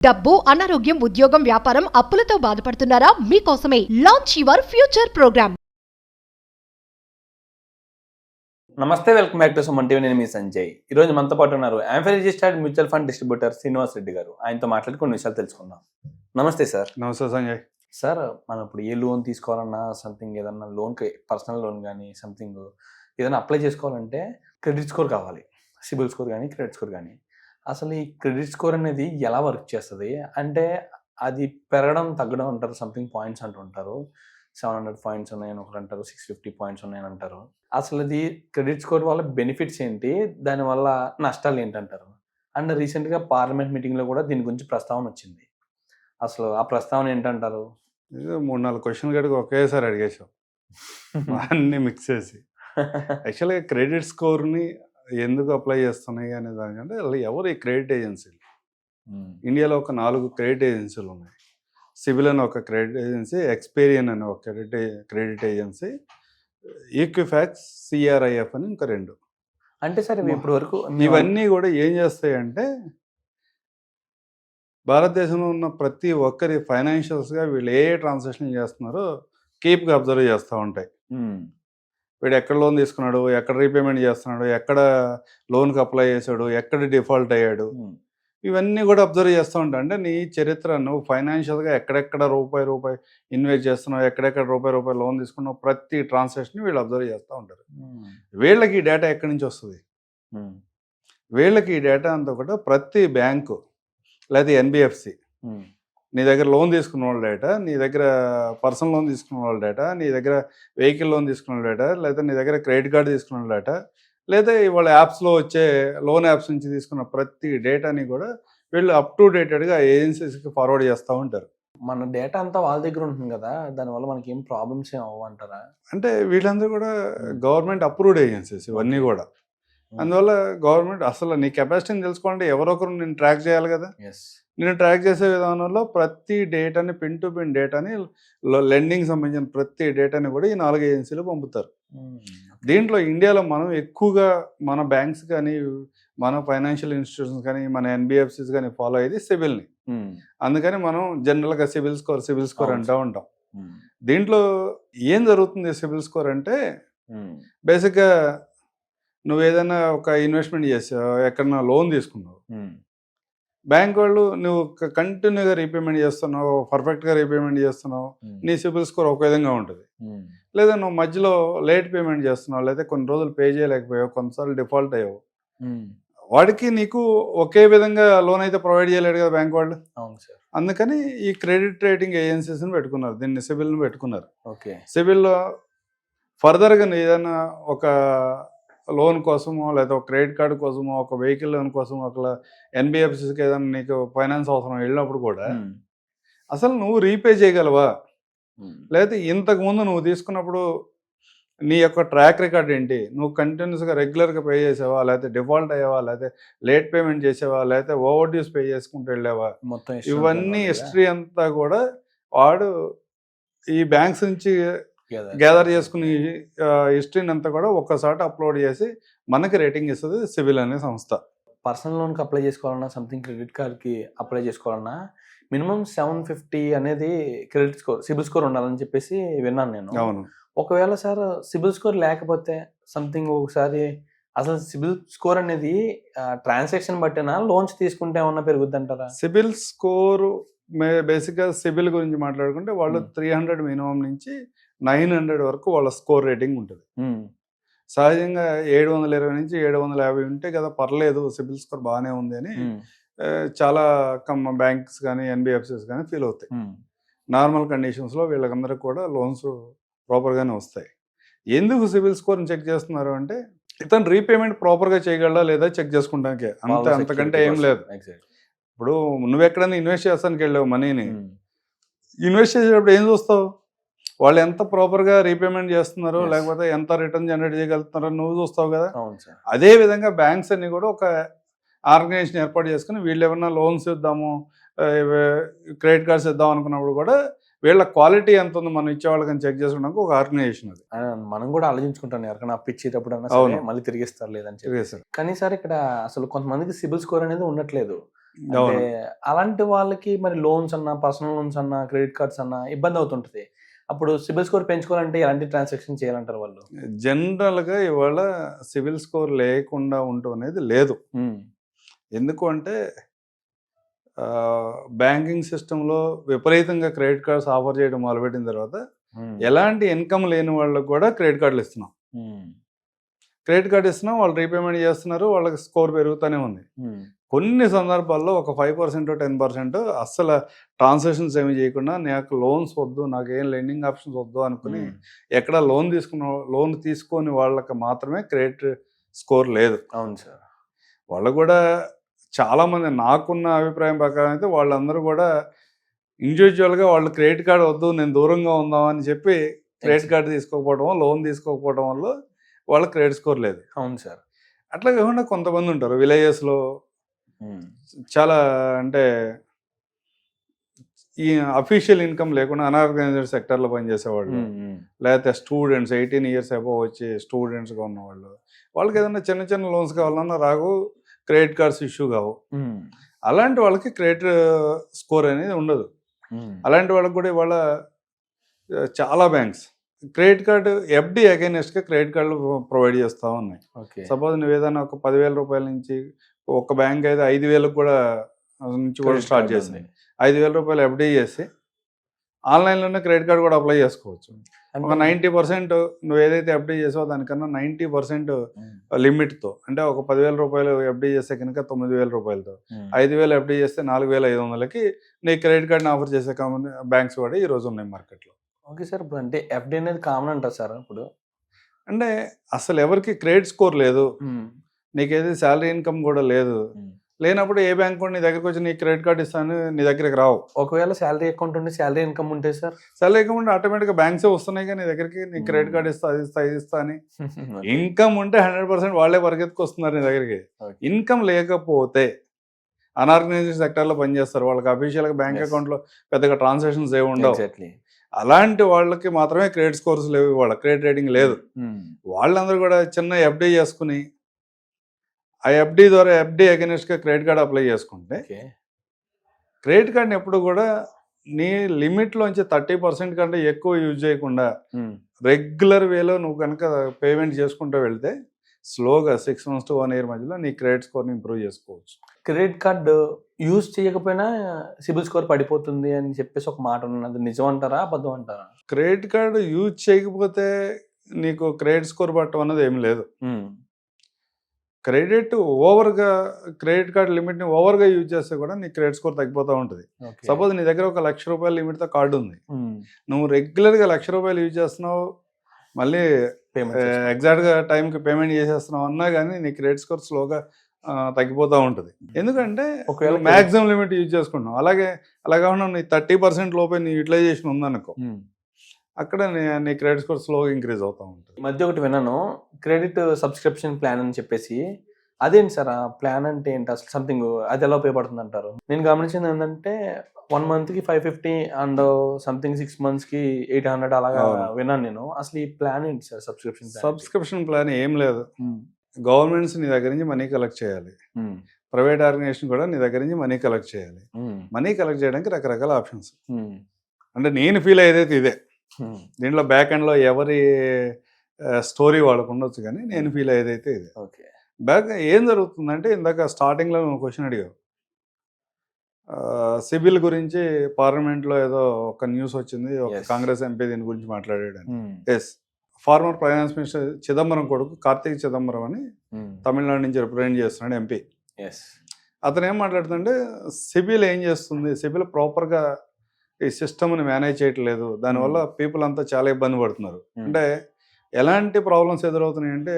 డబ్బు, అనారోగ్యం, ఉద్యోగం, వ్యాపారం, అప్పులతో బాధపడుతున్నారా? మీకోసమే లాంచ్ యువర్ ఫ్యూచర్ ప్రోగ్రామ్. నమస్తే, welcome back to Suman TV. నేను మీ సంజయ్. ఈ రోజు మనతో పాటు ఉన్నారు AMFI registered mutual fund distributor Srinivas Reddy గారు. ఆయనతో మాట్లాడి కొన్ని విషయాలు తెలుసుకుందాం. నమస్తే సార్. నమస్తే సంజయ్. సార్, మనం ఇప్పుడు ఏ లోన్ తీసుకోవాలన్నా సంథింగ్ ఏదన్నా లోన్కి పర్సనల్ లోన్ కానీ సంథింగ్ ఏదైనా అప్లై చేసుకోవాలంటే క్రెడిట్ స్కోర్ కావాలి. సిబిల్ స్కోర్ కానీ క్రెడిట్ స్కోర్ కానీ. అసలు ఈ క్రెడిట్ స్కోర్ అనేది ఎలా వర్క్ చేస్తుంది అంటే అది పెరగడం తగ్గడం అంటారు, సంథింగ్ పాయింట్స్ అంటుంటారు. 700 పాయింట్స్ ఉన్నాయని ఒకరు అంటారు, 650 పాయింట్స్ ఉన్నాయని అంటారు. అసలు ఇది క్రెడిట్ స్కోర్ వల్ల బెనిఫిట్స్ ఏంటి, దానివల్ల నష్టాలు ఏంటంటారు? అండ్ రీసెంట్గా పార్లమెంట్ మీటింగ్లో కూడా దీని గురించి ప్రస్తావన వచ్చింది. అసలు ఆ ప్రస్తావన ఏంటంటారు? 3-4 క్వశ్చన్లు కడిగి ఒకేసారి అడిగేసాం, అన్నీ మిక్స్ చేసి. యాక్చువల్గా క్రెడిట్ స్కోర్ని ఎందుకు అప్లై చేస్తున్నాయి అనే దానికంటే ఎవరు ఈ క్రెడిట్ ఏజెన్సీలు? ఇండియాలో ఒక 4 క్రెడిట్ ఏజెన్సీలు ఉన్నాయి. సిబిల్ అని ఒక క్రెడిట్ ఏజెన్సీ, ఎక్స్పీరియన్ అని ఒక క్రెడిట్ ఏజెన్సీ, ఈక్విఫాక్స్, సిఆర్ఐఎఫ్ అని ఇంకా 2. అంటే సార్ ఇప్పటి వరకు ఇవన్నీ కూడా ఏం చేస్తాయంటే భారతదేశంలో ఉన్న ప్రతి ఒక్కరి ఫైనాన్షియల్స్గా వీళ్ళు ఏ ట్రాన్సాక్షన్ చేస్తున్నారో కీప్గా అబ్జర్వ్ చేస్తూ ఉంటాయి. వీడు ఎక్కడ లోన్ తీసుకున్నాడు, ఎక్కడ రీపేమెంట్ చేస్తున్నాడు, ఎక్కడ లోన్కి అప్లై చేశాడు, ఎక్కడ డిఫాల్ట్ అయ్యాడు, ఇవన్నీ కూడా అబ్జర్వ్ చేస్తూ ఉంటాయి. అంటే నీ చరిత్ర, నువ్వు ఫైనాన్షియల్గా ఎక్కడెక్కడ రూపాయి ఇన్వెస్ట్ చేస్తున్నావు, ఎక్కడెక్కడ రూపాయి లోన్ తీసుకున్నావు, ప్రతి ట్రాన్సాక్షన్ వీళ్ళు అబ్జర్వ్ చేస్తూ ఉంటారు. వీళ్ళకి ఈ డేటా ఎక్కడి నుంచి వస్తుంది? వీళ్ళకి ఈ డేటా అంతా కూడా ప్రతి బ్యాంకు లేదా ఎన్బిఎఫ్సి, నీ దగ్గర లోన్ తీసుకున్న వాళ్ళ డేటా, నీ దగ్గర పర్సనల్ లోన్ తీసుకున్న వాళ్ళ డేటా, నీ దగ్గర వెహికల్ లోన్ తీసుకున్న వాళ్ళ డేటా, లేదా నీ దగ్గర క్రెడిట్ కార్డు తీసుకున్న వాళ్ళ డేటా, లేదా ఇవాళ యాప్స్లో వచ్చే లోన్ యాప్స్ నుంచి తీసుకున్న ప్రతి డేటాని కూడా వీళ్ళు అప్ టు డేటెడ్గా ఏజెన్సీస్కి ఫార్వర్డ్ చేస్తూ ఉంటారు. మన డేటా అంతా వాళ్ళ దగ్గర ఉంటుంది కదా, దానివల్ల మనకి ఏం ప్రాబ్లమ్స్ ఏం అవ్వంటారా? అంటే వీళ్ళందరూ కూడా గవర్నమెంట్ అప్రూవ్డ్ ఏజెన్సీస్ ఇవన్నీ కూడా. అందువల్ల గవర్నమెంట్ అసలు నీ కెపాసిటీని తెలుసుకోవాలంటే ఎవరొకరు నేను ట్రాక్ చేయాలి కదా. నేను ట్రాక్ చేసే విధానంలో ప్రతి డేటాని, పిన్ టు పిన్ డేటాని, లెండింగ్ సంబంధించిన ప్రతి డేటాని కూడా ఈ 4 ఏజెన్సీలు పంపుతారు. దీంట్లో ఇండియాలో మనం ఎక్కువగా మన బ్యాంక్స్ కానీ, మన ఫైనాన్షియల్ ఇన్స్టిట్యూషన్స్ కానీ, మన ఎన్బిఎఫ్సిస్ కానీ ఫాలో అయ్యేది సిబిల్ని. అందుకని మనం జనరల్గా సిబిల్ స్కోర్ అంటూ ఉంటాం. దీంట్లో ఏం జరుగుతుంది సిబిల్ స్కోర్ అంటే, బేసిక్గా నువ్వు ఏదైనా ఒక ఇన్వెస్ట్మెంట్ చేసావు, ఎక్కడన్నా లోన్ తీసుకున్నావు, బ్యాంక్ వాళ్ళు నువ్వు కంటిన్యూగా రీపేమెంట్ చేస్తున్నావు, పర్ఫెక్ట్గా రీపేమెంట్ చేస్తున్నావు, నీ సిబిల్ స్కోర్ ఒక విధంగా ఉంటుంది. లేదా నువ్వు మధ్యలో లేట్ పేమెంట్ చేస్తున్నావు, లేదా కొన్ని రోజులు పే చేయలేకపోయావు, కొన్నిసార్లు డిఫాల్ట్ అయ్యావు, వాడికి నీకు ఒకే విధంగా లోన్ అయితే ప్రొవైడ్ చేయలేడు కదా బ్యాంక్ వాళ్ళు. అందుకని ఈ క్రెడిట్ రేటింగ్ ఏజెన్సీస్ని పెట్టుకున్నారు, దీన్ని సిబిల్ని పెట్టుకున్నారు. సిబిల్లో ఫర్దర్గా ఏదైనా ఒక లోన్ కోసమో, లేదా ఒక క్రెడిట్ కార్డు కోసమో, ఒక వెహికల్ లోన్ కోసమో, ఒక ఎన్బిఎఫ్సికి ఏదైనా నీకు ఫైనాన్స్ అవసరం వెళ్ళినప్పుడు కూడా అసలు నువ్వు రీపే చేయగలవా, లేదా ఇంతకుముందు నువ్వు తీసుకున్నప్పుడు నీ యొక్క ట్రాక్ రికార్డ్ ఏంటి, నువ్వు కంటిన్యూస్గా రెగ్యులర్గా పే చేసావా, లేకపోతే డిఫాల్ట్ అయ్యావా, లేకపోతే లేట్ పేమెంట్ చేసావా, లేకపోతే ఓవర్ డ్యూస్ పే చేసుకుంటూ వెళ్ళావా, మొత్తం ఇవన్నీ హిస్టరీ అంతా కూడా వాడు ఈ బ్యాంక్స్ నుంచి గ్యాదర్ చేసుకుని హిస్టరీని అంతా కూడా ఒక్కసారి అప్లోడ్ చేసి మనకి రేటింగ్ ఇస్తుంది సిబిల్ అనే సంస్థ. పర్సనల్ లోన్కి అప్లై చేసుకోవాలన్నా, సంథింగ్ క్రెడిట్ కార్డ్కి అప్లై చేసుకోవాలన్నా మినిమం 750 అనేది క్రెడిట్ స్కోర్, సిబిల్ స్కోర్ ఉండాలని చెప్పేసి విన్నాను నేను. అవును. ఒకవేళ సార్ సిబిల్ స్కోర్ లేకపోతే సంథింగ్ ఒకసారి అసలు సిబిల్ స్కోర్ అనేది ట్రాన్సాక్షన్ బట్టినా లోన్స్ తీసుకుంటే ఏమన్నా పెరుగుద్ది అంటారా? సిబిల్ స్కోర్ బేసిక్గా సిబిల్ గురించి మాట్లాడుకుంటే వాళ్ళు 300 మినిమం నుంచి 900 వరకు వాళ్ళ స్కోర్ రేటింగ్ ఉంటుంది. సహజంగా 720 నుంచి 750 ఉంటే కదా పర్లేదు, సిబిల్ స్కోర్ బాగానే ఉంది అని చాలా బ్యాంక్స్ కానీ ఎన్బిఎఫ్సిస్ కానీ ఫీల్ అవుతాయి. నార్మల్ కండిషన్స్లో వీళ్ళకందరికి కూడా లోన్స్ ప్రాపర్గానే వస్తాయి. ఎందుకు సిబిల్ స్కోర్ని చెక్ చేస్తున్నారు అంటే, ఇతను రీపేమెంట్ ప్రాపర్గా చేయగలడా లేదా చెక్ చేసుకుంటానికే, అంతకంటే ఏం లేదు. ఇప్పుడు నువ్వు ఎక్కడైనా ఇన్వెస్ట్ చేస్తానికి వెళ్ళావు మనీని, ఇన్వెస్ట్ చేసేటప్పుడు ఏం చూస్తావు, వాళ్ళు ఎంత ప్రాపర్గా రీపేమెంట్ చేస్తున్నారు, లేకపోతే ఎంత రిటర్న్ జనరేట్ చేయగలుగుతున్నారో నువ్వు చూస్తావు కదా. అదే విధంగా బ్యాంక్స్ అన్ని కూడా ఒక ఆర్గనైజేషన్ ఏర్పాటు చేసుకుని వీళ్ళు ఏమన్నా లోన్స్ ఇద్దాము, క్రెడిట్ కార్డ్స్ ఇద్దాం అనుకున్నప్పుడు కూడా వీళ్ళ క్వాలిటీ ఎంత ఉందో మనం ఇచ్చేవాళ్ళకని చెక్ చేసుకోవడానికి ఒక ఆర్గనైజేషన్ అది. మనం కూడా ఆలోచించుకుంటాం, ఎవరికైనా అప్పిచ్చేటప్పుడు మళ్ళీ తిరిగిస్తారు లేదని చెప్పేసి. కానీ సార్ ఇక్కడ అసలు కొంతమందికి సిబిల్ స్కోర్ అనేది ఉండట్లేదు. అంటే అలాంటి వాళ్ళకి మరి లోన్స్ అన్నా, పర్సనల్ లోన్స్ అన్నా, క్రెడిట్ కార్డ్స్ అన్నా ఇబ్బంది అవుతుంటది. అప్పుడు సిబిల్ స్కోర్ పెంచుకోవాలంటే ఎలాంటి ట్రాన్సాక్షన్ చేయాలంటారు వాళ్ళు? జనరల్గా ఇవాళ సివిల్ స్కోర్ లేకుండా ఉండటం అనేది లేదు. ఎందుకు అంటే బ్యాంకింగ్ సిస్టంలో విపరీతంగా క్రెడిట్ కార్డ్స్ ఆఫర్ చేయడం మొదలుపెట్టిన తర్వాత ఎలాంటి ఇన్కమ్ లేని వాళ్ళకి కూడా క్రెడిట్ కార్డులు ఇస్తున్నాం. క్రెడిట్ కార్డు ఇస్తున్నాం, వాళ్ళు రీపేమెంట్ చేస్తున్నారు, వాళ్ళకి స్కోర్ పెరుగుతూనే ఉంది. కొన్ని సందర్భాల్లో ఒక 5% 10% అస్సలు ట్రాన్సాక్షన్స్ ఏమి చేయకుండా నాకు లోన్స్ వద్దు, నాకు ఏం లెండింగ్ ఆప్షన్స్ వద్దు అనుకుని ఎక్కడ లోన్ తీసుకొని వాళ్ళకి మాత్రమే క్రెడిట్ స్కోర్ లేదు. అవును సార్. వాళ్ళు కూడా చాలామంది, నాకున్న అభిప్రాయం ప్రకారం అయితే వాళ్ళందరూ కూడా ఇండివిజువల్గా వాళ్ళు క్రెడిట్ కార్డు వద్దు, నేను దూరంగా ఉందామని చెప్పి క్రెడిట్ కార్డు తీసుకోకపోవడం, లోన్ తీసుకోకపోవడం వల్ల వాళ్ళకి క్రెడిట్ స్కోర్ లేదు. అవును సార్. అట్లా కాకుండా కొంతమంది ఉంటారు విలేజెస్లో చాలా, అంటే ఈ అఫీషియల్ ఇన్కమ్ లేకుండా అన్ఆర్గనైజ్డ్ సెక్టర్లో పనిచేసేవాళ్ళు, లేకపోతే స్టూడెంట్స్ 18 years అబోవ్ వచ్చి స్టూడెంట్స్గా ఉన్నవాళ్ళు, వాళ్ళకి ఏదైనా చిన్న చిన్న లోన్స్ కావాలన్నా రావు, క్రెడిట్ కార్డ్స్ ఇష్యూ కావు. అలాంటి వాళ్ళకి క్రెడిట్ స్కోర్ అనేది ఉండదు. అలాంటి వాళ్ళకి కూడా ఇవాళ చాలా బ్యాంక్స్ క్రెడిట్ కార్డు ఎఫ్డి అగైనెస్ట్గా క్రెడిట్ కార్డులు ప్రొవైడ్ చేస్తూ ఉన్నాయి. సపోజ్ నువ్వు ఏదైనా ఒక 10,000 రూపాయల నుంచి, ఒక బ్యాంక్ అయితే 5,000 కూడా నుంచి కూడా స్టార్ట్ చేసింది. 5,000 రూపాయలు ఎఫ్డి చేసి ఆన్లైన్లోనే క్రెడిట్ కార్డు కూడా అప్లై చేసుకోవచ్చు. ఒక 90% నువ్వు ఏదైతే ఎఫ్డి చేసావో దానికన్నా 90% లిమిట్తో, అంటే ఒక 10,000 రూపాయలు ఎఫ్డి చేస్తే కనుక 9,000 రూపాయలతో, 5,000 ఎఫ్డి చేస్తే 4,500కి నీ క్రెడిట్ కార్డుని ఆఫర్ చేసే బ్యాంక్స్ కూడా ఈరోజు ఉన్నాయి మార్కెట్లో. Okay sir. ఇప్పుడు అంటే ఎఫ్డి అనేది కామన్ అంటారు సార్. ఇప్పుడు అంటే అసలు ఎవరికి క్రెడిట్ స్కోర్ లేదు, నీకేది శాలరీ ఇన్కమ్ కూడా లేదు, లేనప్పుడు ఏ బ్యాంక్ కూడా నీ దగ్గరకు వచ్చి నీ క్రెడిట్ కార్డు ఇస్తాను నీ దగ్గరికి రావు. ఒకవేళ శాలరీ అకౌంట్ ఉంటే, శాలరీ ఇన్కమ్ ఉంటే సార్, శాలరీ ఇన్కమ్ ఉంటే ఆటోమేటిక్గా బ్యాంక్సే వస్తున్నాయి కానీ నీ దగ్గరికి, నీ క్రెడిట్ కార్డు ఇస్తా, అది ఇస్తా, ఇది ఇస్తా అని. ఇన్కమ్ ఉంటే 100% వాళ్ళే పరిగెత్తుకు వస్తున్నారు నీ దగ్గరికి. ఇన్కమ్ లేకపోతే అన్ఆర్గనైజ్డ్ సెక్టర్లో పనిచేస్తారు, వాళ్ళకి అఫీషియల్గా బ్యాంక్ అకౌంట్లో పెద్దగా ట్రాన్సాక్షన్స్ ఏమి ఉండవు. అలాంటి వాళ్ళకి మాత్రమే క్రెడిట్ స్కోర్స్ లేవు, వాళ్ళ క్రెడిట్ రేటింగ్ లేదు. వాళ్ళందరూ కూడా చిన్న ఎఫ్డి చేసుకుని ఆ ఎఫ్డి ద్వారా ఎఫ్డి అగైనెస్ట్గా క్రెడిట్ కార్డు అప్లై చేసుకుంటే క్రెడిట్ కార్డుని ఎప్పుడు కూడా నీ లిమిట్లోంచి 30% కంటే ఎక్కువ యూజ్ చేయకుండా రెగ్యులర్ వేలో నువ్వు కనుక పేమెంట్ చేసుకుంటూ వెళ్తే స్లోగా 6 months to 1 year మధ్యలో నీ క్రెడిట్ స్కోర్ని ఇంప్రూవ్ చేసుకోవచ్చు. క్రెడిట్ కార్డు యూజ్ చేయకపోయినా సిబిల్ స్కోర్ పడిపోతుంది అని చెప్పేసి ఒక మాట ఉన్నది, నిజం అంటారా అబద్ధం అంటారా? క్రెడిట్ కార్డు యూజ్ చేయకపోతే నీకు క్రెడిట్ స్కోర్ పట్టడం అన్నది ఏం లేదు. క్రెడిట్ కార్డు లిమిట్ని ఓవర్గా యూజ్ చేస్తే కూడా నీ క్రెడిట్ స్కోర్ తగ్గిపోతూ ఉంటుంది. సపోజ్ నీ దగ్గర ఒక 1,00,000 రూపాయల లిమిట్తో కార్డు ఉంది, నువ్వు రెగ్యులర్గా 1,00,000 రూపాయలు యూజ్ చేస్తున్నావు, మళ్ళీ ఎగ్జాక్ట్గా టైంకి పేమెంట్ చేసేస్తున్నావు అన్నా కానీ నీ క్రెడిట్ స్కోర్ స్లోగా తగ్గిపోతూ ఉంటుంది. ఎందుకంటే ఒకవేళ మ్యాక్సిమం లిమిట్ యూజ్ చేసుకుంటున్నావు, అలా కాకుండా నీ 30% లోపే నీ యూటిలైజేషన్ ఉందనుకో, అక్కడ నీ క్రెడిట్ స్కోర్ స్లోగా ఇంక్రీజ్ అవుతూ ఉంటుంది. ఈ మధ్య ఒకటి విన్నాను, క్రెడిట్ సబ్స్క్రిప్షన్ ప్లాన్ అని చెప్పేసి. అదేంటి సార్ ఆ ప్లాన్ అంటే ఏంటి అసలు? సంథింగ్ అది ఎలా ఉపయోగపడుతుంది అంటారు? నేను గమనించింది ఏంటంటే 1 monthకి 550 అండ్ సంథింగ్ 6 monthsకి 800 అలాగా విన్నాను నేను. అసలు ఈ ప్లాన్ ఏంటి సార్? సబ్స్క్రిప్షన్ ప్లాన్ ఏం లేదు. గవర్నమెంట్స్ నీ దగ్గర నుంచి మనీ కలెక్ట్ చేయాలి, ప్రైవేట్ ఆర్గనైజేషన్ కూడా నీ దగ్గర నుంచి మనీ కలెక్ట్ చేయాలి. మనీ కలెక్ట్ చేయడానికి రకరకాల ఆప్షన్స్. అంటే నేను ఫీల్ అయ్యేదైతే ఇదే. దీంట్లో బ్యాక్ ఎండ్లో ఎవరి స్టోరీ వాళ్ళకు ఉండొచ్చు, కానీ నేను ఫీల్ అయ్యేదైతే ఇదే. ఏం జరుగుతుందంటే, ఇందాక స్టార్టింగ్లో నువ్వు క్వశ్చన్ అడిగావు, సిబిల్ గురించి పార్లమెంట్లో ఏదో ఒక న్యూస్ వచ్చింది, ఒక కాంగ్రెస్ ఎంపీ దీని గురించి మాట్లాడాడు. Yes, former finance minister Chidambaram కొడుకు కార్తీక్ చిదంబరం అని తమిళనాడు నుంచి రిప్రజెంట్ చేస్తున్నాడు ఎంపీ. అతను ఏం మాట్లాడుతుంటే, సిబిల్ ఏం చేస్తుంది, సిబిల్ ప్రాపర్గా ఈ సిస్టమ్ని మేనేజ్ చేయట్లేదు, దానివల్ల పీపుల్ అంతా చాలా ఇబ్బంది పడుతున్నారు. అంటే ఎలాంటి ప్రాబ్లమ్స్ ఎదురవుతున్నాయి అంటే,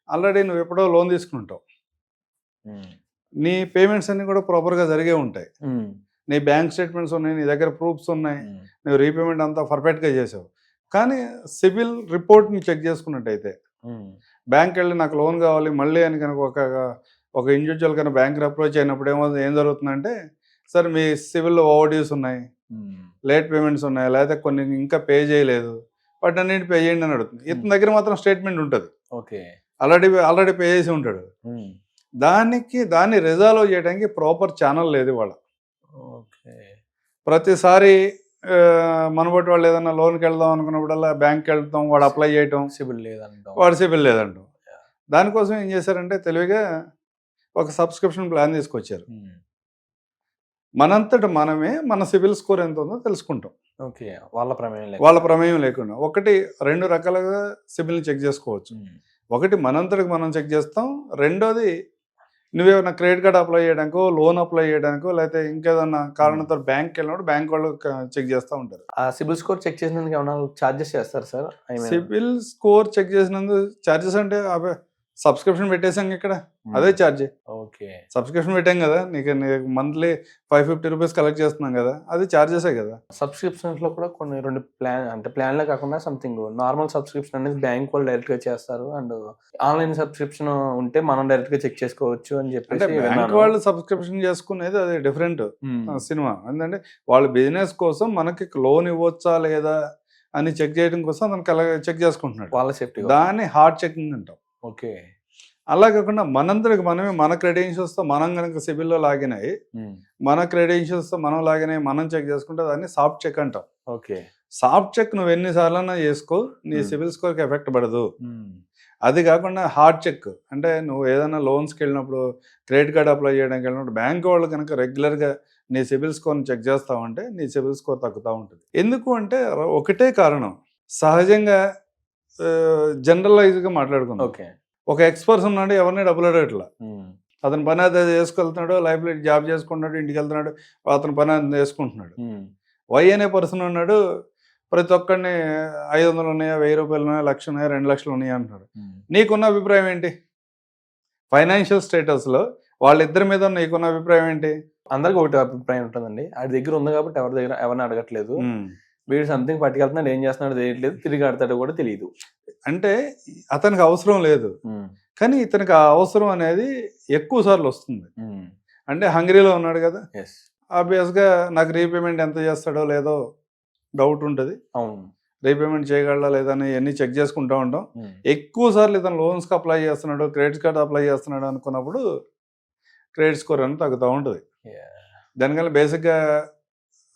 ఆల్రెడీ నువ్వు ఎప్పుడో లోన్ తీసుకుంటావు, నీ పేమెంట్స్ అన్నీ కూడా ప్రాపర్గా జరిగే ఉంటాయి, నీ బ్యాంక్ స్టేట్మెంట్స్ ఉన్నాయి, నీ దగ్గర ప్రూఫ్స్ ఉన్నాయి, నువ్వు రీపేమెంట్ అంతా పర్ఫెక్ట్గా చేసావు. కానీ సిబిల్ రిపోర్ట్ని చెక్ చేసుకున్నట్టయితే, బ్యాంక్ వెళ్ళి నాకు లోన్ కావాలి మళ్ళీ అని కనుక ఒక ఇండివిజువల్ కనుక బ్యాంక్ని అప్రోచ్ అయినప్పుడు ఏం జరుగుతుందంటే, సార్ మీ సిబిల్లో ఓవర్ డ్యూస్ ఉన్నాయి, లేట్ పేమెంట్స్ ఉన్నాయి, లేకపోతే కొన్ని ఇంకా పే చేయలేదు, వాటి అన్నింటి పే చేయండి అని అడుగుతుంది. ఇతని దగ్గర మాత్రం స్టేట్మెంట్ ఉంటుంది, ఆల్రెడీ పే చేసి ఉంటాడు. దాన్ని రిజాల్వ్ చేయడానికి ప్రాపర్ ఛానల్ లేదు వాళ్ళ. ఓకే. ప్రతిసారి మనబట్టి వాళ్ళు ఏదైనా లోన్కి వెళ్దాం అనుకున్నప్పుడల్లా బ్యాంక్కి వెళ్తాం, వాడు అప్లై చేయటం, సిబిల్ లేదంటాం. వాడు సిబిల్ లేదంటాం. దానికోసం ఏం చేశారంటే తెలివిగా ఒక సబ్స్క్రిప్షన్ ప్లాన్ తీసుకొచ్చారు. మనంతట మనమే మన సిబిల్ స్కోర్ ఎంత ఉందో తెలుసుకుంటాం. ఓకే. వాళ్ళ ప్రమేయం లేకుండా. 2 రకాలుగా సిబిల్ని చెక్ చేసుకోవచ్చు. ఒకటి మనంతటికి మనం చెక్ చేస్తాం. రెండోది నువ్వేమైనా క్రెడిట్ కార్డ్ అప్లై చేయడానికో, లోన్ అప్లై చేయడానికో, లేకపోతే ఇంకేదన్నా కారణంతో బ్యాంక్కి వెళ్ళినప్పుడు బ్యాంక్ వాళ్ళు చెక్ చేస్తూ ఉంటారు. ఆ సిబిల్ స్కోర్ చెక్ చేసినందుకు ఏమైనా చార్జెస్ చేస్తారు సార్? సిబిల్ స్కోర్ చెక్ చేసినందుకు చార్జెస్ అంటే సబ్స్క్రిప్షన్ పెట్టేసాం ఇక్కడ, అదే ఛార్జ్. ఓకే. సబ్స్క్రిప్షన్ పెట్టాం కదా, నీకు మంత్లీ 550 రూపీస్ కలెక్ట్ చేస్తున్నాం కదా, అది ఛార్జెసే కదా. సబ్స్క్రిప్షన్స్ లో కూడా కొన్ని 2 ప్లాన్ లో కాకుండా సంథింగ్ నార్మల్ సబ్స్క్రిప్షన్ అనేది బ్యాంక్ వాళ్ళు డైరెక్ట్ గా చేస్తారు, అండ్ ఆన్లైన్ సబ్స్క్రిప్షన్ ఉంటే మనం డైరెక్ట్ గా చెక్ చేసుకోవచ్చు అని చెప్పి. బ్యాంక్ వాళ్ళు సబ్స్క్రిప్షన్ చేసుకునేది అది డిఫరెంట్ సినిమా. ఎందుకంటే వాళ్ళ బిజినెస్ కోసం మనకి లోన్ ఇవ్వచ్చా లేదా అని చెక్ చేయడం కోసం అతను చెక్ చేసుకుంటున్నాడు, వాళ్ళ సేఫ్టీ. దాన్ని హార్డ్ చెకింగ్ అంటాం. ఓకే. అలా కాకుండా మనందరికి మనమే మన క్రెడెన్షియల్స్తో మనం కనుక సిబిల్లో లాగిన్ అయ్యి మన క్రెడెన్షియల్స్తో మనం లాగిన్ అయ్యి మనం చెక్ చేసుకుంటే దాన్ని సాఫ్ట్ చెక్ అంటాం. ఓకే. సాఫ్ట్ చెక్ నువ్వు ఎన్నిసార్లన్నా చేసుకో, నీ సిబిల్ స్కోర్కి ఎఫెక్ట్ పడదు. అది కాకుండా హార్డ్ చెక్ అంటే నువ్వు ఏదైనా లోన్స్కి వెళ్ళినప్పుడు, క్రెడిట్ కార్డ్ అప్లై చేయడానికి వెళ్ళినప్పుడు బ్యాంక్ వాళ్ళు కనుక రెగ్యులర్గా నీ సిబిల్ స్కోర్ని చెక్ చేస్తావంటే నీ సిబిల్ స్కోర్ తగ్గుతూ ఉంటుంది. ఎందుకు అంటే ఒకటే కారణం, సహజంగా జనరలైజ్గా మాట్లాడుకుందాం. ఓకే. ఒక ఎక్స్పర్ట్స్ ఉన్నాడు, ఎవరిని డబ్బులు అడగట్లా, అతని పని అది చేసుకెళ్తున్నాడు, లైఫ్లో జాబ్ చేసుకుంటున్నాడు, ఇంటికి వెళ్తున్నాడు, అతని పని అది చేసుకుంటున్నాడు. వై అనే పర్సన్ ఉన్నాడు, ప్రతి ఒక్కడిని 500 ఉన్నాయా, 1000 రూపాయలు ఉన్నాయా, 1,00,000 ఉన్నాయా, 2 లక్షలు ఉన్నాయా అంటున్నాడు. నీకున్న అభిప్రాయం ఏంటి? ఫైనాన్షియల్ స్టేటస్లో వాళ్ళిద్దరి మీద నీకున్న అభిప్రాయం ఏంటి? అందరికి ఒకటి అభిప్రాయం ఉంటుందండి, ఆడి దగ్గర ఉంది కాబట్టి ఎవరిని అడగట్లేదు, వీడు సంథింగ్ పట్టుకెళ్తున్నాడు, ఏం చేస్తున్నాడు తెలియట్లేదు, తిరిగి ఆడతాడు కూడా తెలియదు. అంటే అతనికి అవసరం లేదు, కానీ ఇతనికి ఆ అవసరం అనేది ఎక్కువ సార్లు వస్తుంది. అంటే హంగరీలో ఉన్నాడు కదా, ఆబ్వియస్గా నాకు రీపేమెంట్ ఎంత చేస్తాడో లేదో డౌట్ ఉంటుంది. అవును, రీపేమెంట్ చేయగలడా లేదని ఇవన్నీ చెక్ చేసుకుంటూ ఉంటాం. ఎక్కువ సార్లు ఇతను లోన్స్కి అప్లై చేస్తున్నాడు, క్రెడిట్ కార్డ్ అప్లై చేస్తున్నాడు అనుకున్నప్పుడు క్రెడిట్ స్కోర్ అనేది తగ్గుతూ ఉంటుంది. దానికన్నా బేసిక్గా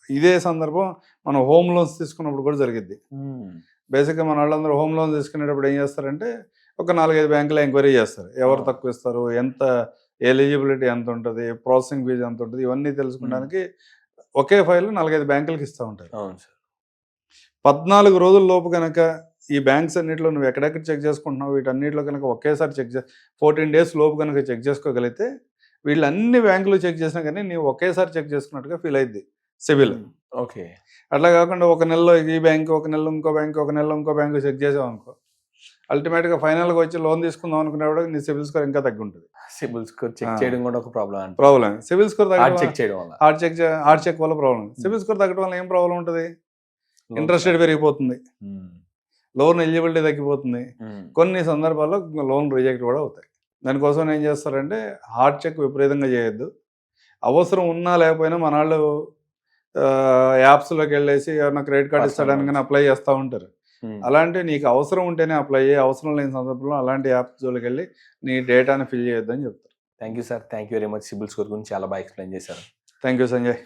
ఇదే సందర్భం మనం హోమ్ లోన్స్ తీసుకున్నప్పుడు కూడా జరిగింది. బేసిక్గా మన వాళ్ళందరూ హోమ్ లోన్ తీసుకునేటప్పుడు ఏం చేస్తారంటే ఒక 4-5 బ్యాంకులు ఎంక్వైరీ చేస్తారు, ఎవరు తక్కువ ఇస్తారు, ఎంత ఎలిజిబిలిటీ ఎంత ఉంటుంది, ప్రాసెసింగ్ ఫీజు ఎంత ఉంటుంది, ఇవన్నీ తెలుసుకోవడానికి ఒకే ఫైల్ 4-5 బ్యాంకులకి ఇస్తూ ఉంటారు. 14 రోజుల లోపు కనుక ఈ బ్యాంక్స్ అన్నింటిలో నువ్వు ఎక్కడెక్కడ చెక్ చేసుకుంటున్నావు వీటన్నిటిలో కనుక ఒకేసారి 14 డేస్ లోపు కనుక చెక్ చేసుకోగలిగితే వీళ్ళు అన్ని బ్యాంకులు చెక్ చేసినా కానీ నీవు ఒకేసారి చెక్ చేసుకున్నట్టుగా ఫీల్ అయింది సిబిల్. ఓకే. అట్లా కాకుండా ఒక నెలలో ఈ బ్యాంకు, ఒక నెలలో ఇంకో బ్యాంకు, ఒక నెలలో ఇంకో బ్యాంకు చెక్ చేసావు అనుకో, అల్టిమేట్గా ఫైనల్గా వచ్చి లోన్ తీసుకుందాం అనుకునేప్పుడు నీ సిబిల్ స్కోర్ ఇంకా తగ్గి ఉంటుంది. సిబిల్ స్కోర్ చెక్ చేయడం కూడా ఒక ప్రాబ్లం. సిబిల్ స్కోర్ చెక్ చేయడం వల్ల, హార్డ్ చెక్ వల్ల ప్రాబ్లం. సిబిల్ స్కోర్ తగ్గడం వల్ల ఏం ప్రాబ్లం ఉంటుంది? ఇంట్రెస్ట్ రేట్ పెరిగిపోతుంది, లోన్ ఎలిజిబిలిటీ తగ్గిపోతుంది, కొన్ని సందర్భాల్లో లోన్ రిజెక్ట్ కూడా అవుతాయి. దానికోసం ఏం చేస్తారంటే హార్డ్ చెక్ విపరీతంగా చేయొద్దు. అవసరం ఉన్నా లేకపోయినా మన వాళ్ళు యాప్స్లోకి వెళ్ళేసి ఏమన్నా క్రెడిట్ కార్డ్ ఇస్తాడానికి కానీ అప్లై చేస్తూ ఉంటారు. అలాంటి నీకు అవసరం ఉంటేనే అప్లై చేయి, అవసరం లేని సందర్భంలో అలాంటి యాప్స్లోకి వెళ్ళి నీ డేటాని ఫిల్ చేయొద్దని చెప్తారు. Thank you sir, thank you very much. CIBIL score గురించి చాలా బాగా ఎక్స్ప్లెయిన్ చేశారు. Thank you Sanjay.